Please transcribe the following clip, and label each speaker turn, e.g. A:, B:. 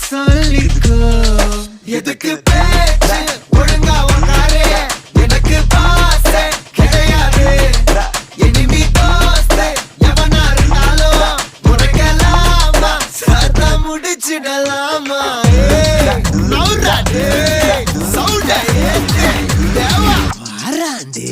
A: சொல்லிக்கோ எதுக்கு பேச்சு ஒழுங்கா உக்காரு எனக்கு பாச கிடையாது எனிமி தோஸ்த எவனா இருந்தாலும் முறைக்கலாமா சத்தா முடிச்சிடலாமா நௌராடே சவுண்டே தேவா வாராண்டே